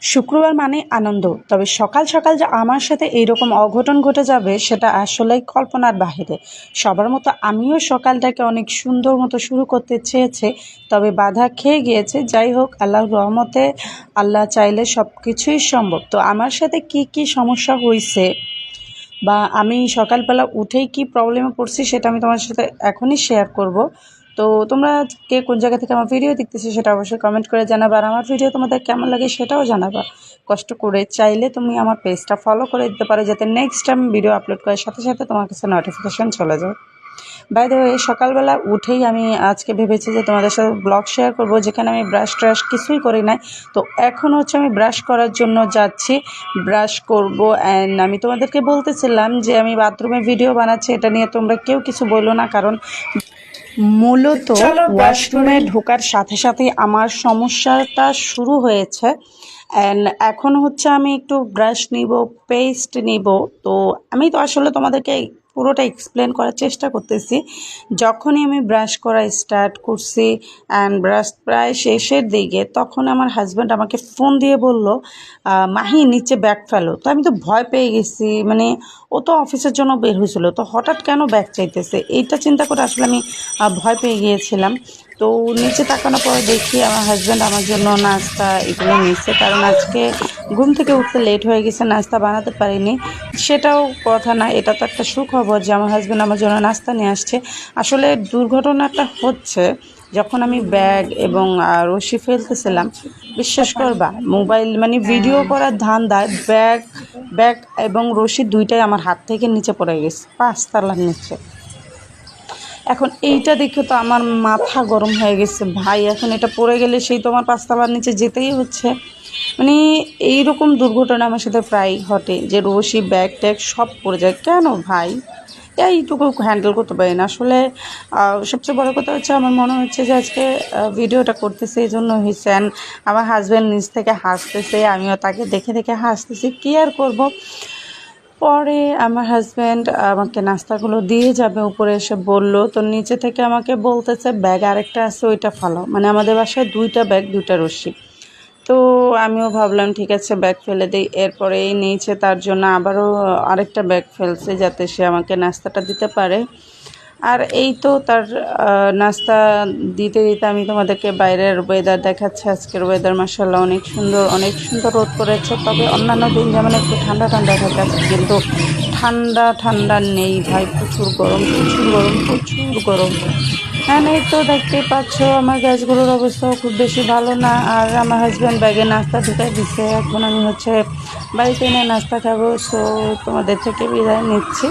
শুক্রবার মানে আনন্দ, তবে সকাল সকাল যে আমার সাথে এইরকম অঘটন ঘটে যাবে সেটা আসলেই কল্পনার বাহিরে। সবার মতো আমিও সকালটাকে অনেক সুন্দর মতো শুরু করতে চেয়েছি, তবে বাধা খেয়ে গিয়েছে। যাই হোক, আল্লাহর রহমতে আল্লাহ চাইলে সব কিছুই সম্ভব। তো আমার সাথে কি কি সমস্যা হয়েছে বা আমি সকালবেলা উঠেই কি প্রবলেমে পড়ছি সেটা আমি তোমার সাথে এখনই শেয়ার করব। তো তোমরা কে কোন জায়গা থেকে আমার ভিডিও দেখতেছো সেটা অবশ্যই কমেন্ট করে জানাবা, আর আমার ভিডিও তোমাদের কেমন লাগে সেটাও জানাবা। কষ্ট করে চাইলে তুমি আমার পেজটা ফলো করে দিতে পারো, যাতে নেক্সট টাইম ভিডিও আপলোড করার সাথে সাথে তোমার কাছে নোটিফিকেশান চলে যায়। বাই দ্য ওয়ে, সকালবেলা উঠেই আমি আজকে ভেবেছি যে তোমাদের সাথে ব্লগ শেয়ার করব, যেখানে আমি ব্রাশ ট্রাশ কিছুই করি নাই। তো এখন হচ্ছে আমি ব্রাশ করার জন্য যাচ্ছি, ব্রাশ করব। অ্যান্ড আমি তোমাদেরকে বলতেছিলাম যে আমি বাথরুমে ভিডিও বানাচ্ছি, এটা নিয়ে তোমরা কেউ কিছু বললো না, কারণ মূলত ওয়াশরুমে ঢোকার সাথে সাথেই আমার সমস্যাটা শুরু হয়েছে। অ্যান্ড এখন হচ্ছে আমি একটু ব্রাশ নিব, পেস্ট নিব। তো আমি তো আসলে তোমাদেরকে পুরোটা এক্সপ্লেন করার চেষ্টা করতেছি। যখনই আমি ব্রাশ করা স্টার্ট করছি অ্যান্ড ব্রাশ প্রায় শেষের দিকে, তখন আমার হাজব্যান্ড আমাকে ফোন দিয়ে বলল, মাহি নিচে ব্যাগ ফেলো। তো আমি তো ভয় পেয়ে গেছি, মানে ও তো অফিসের জন্য বের হয়েছিল, তো হঠাৎ কেন ব্যাগ চাইতেছে এইটা চিন্তা করে আসলে আমি ভয় পেয়ে গিয়েছিলাম। তো নিচে তাকানোর পর দেখি আমার হাজব্যান্ড আমার জন্য নাস্তা এগুলো নিচ্ছে, কারণ আজকে ঘুম থেকে উঠতে লেট হয়ে গেছে, নাস্তা বানাতে পারিনি। সেটাও কথা না, এটা তো একটা সুখবর যে আমার হাজব্যান্ড আমার জন্য নাস্তা নিয়ে আসছে। আসলে দুর্ঘটনাটা হচ্ছে, যখন আমি ব্যাগ এবং রশি ফেলতেছিলাম, বিশ্বাস করবা মোবাইল মানে ভিডিও করার ধান্দায় ব্যাগ ব্যাগ এবং রশি দুইটাই আমার হাত থেকে নিচে পড়ে গেছে 5 তলার নিচে। এখন এইটা দেখে তো আমার মাথা গরম হয়ে গেছে ভাই, এখন এটা পড়ে গেলে সেই তো আমার 5 তলার নিচে যেতেই হচ্ছে। মানে এইরকম দুর্ঘটনা আমার সাথে প্রায় ঘটে, যে রশি ব্যাগ ট্যাগ সব পড়ে যায়। কেন ভাই এইটুকু হ্যান্ডেল করতে পারি না আসলে। সবচেয়ে বড় কথা হচ্ছে, আমার মনে হচ্ছে যে আজকে ভিডিওটা করতেছে এই জন্য হয়েছে। অ্যান্ড আমার হাজব্যান্ড নিচ থেকে হাসতেছে, আমিও তাকে দেখে দেখে হাসতেছি, কী আর করবো। পরে আমার হাজব্যান্ড আমাকে নাস্তাগুলো দিয়ে যাবে উপরে এসে বলল, তো নিচে থেকে আমাকে বলতেছে ব্যাগ আরেকটা আছে ওইটা ফালাও, মানে আমাদের বাসায় 2টা ব্যাগ 2টা রশি। তো আমিও ভাবলাম ঠিক আছে ব্যাগ ফেলে দিই। এরপরে এই নিচে তার জন্য আবারও আরেকটা ব্যাগ ফেলছে, যাতে সে আমাকে নাস্তাটা দিতে পারে। আর এই তো তার নাস্তা দিতে দিতে আমি তোমাদেরকে বাইরের ওয়েদার দেখাচ্ছি। আজকের ওয়েদার মাশাআল্লাহ অনেক সুন্দর, অনেক সুন্দর রোদ করেছে। তবে অন্যান্য দিন যেমন একটু ঠান্ডা ঠান্ডা থাকে, আজকে কিন্তু ঠান্ডা ঠান্ডা নেই ভাই, প্রচুর গরম, প্রচুর গরম, প্রচুর গরম। হ্যাঁ, এই তো দেখতেই পাচ্ছ আমার গ্যাসগুলোর অবস্থাও খুব বেশি ভালো না। আর আমার হাজব্যান্ড ব্যাগে নাস্তা ঢুকাই দিচ্ছে, এখন আমি হচ্ছে বাড়িতে এনে নাস্তা খাবো। সো তোমাদের থেকে বিদায় নিচ্ছি।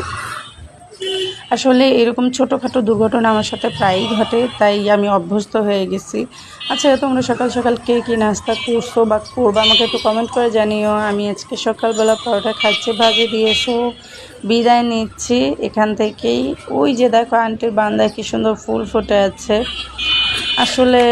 আসলে এরকম ছোটোখাটো দুর্ঘটনা আমার সাথে প্রায়ই ঘটে, তাই আমি অভ্যস্ত হয়ে গেছি। আচ্ছা, তোমরা সকাল সকাল কে কী নাস্তা করছো বা করবো আমাকে একটু কমেন্ট করে জানিও। আমি আজকে সকালবেলা পরোটা খাচ্ছি, ভাজি দিয়েছো। বিদায় নিচ্ছি এখান থেকেই। ওই যে দেখো আন্টির বান্দায় কী সুন্দর ফুল ফুটে আছে। আসলে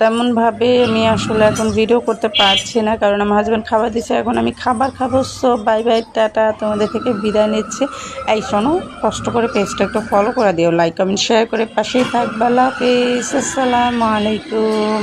তেমনভাবে আমি আসলে এখন ভিডিও করতে পারছি না, কারণ আমার হাজব্যান্ড খাবার দিচ্ছে, এখন আমি খাবার খাবো। সো বাই বাই, টাটা, তোমাদের থেকে বিদায় নিচ্ছি। এই শোনো, কষ্ট করে পেজটা একটু ফলো করে দিও, লাইক কমেন্ট শেয়ার করে পাশেই থাকবে। আল্লাহ হাফেজ, আসসালামু আলাইকুম।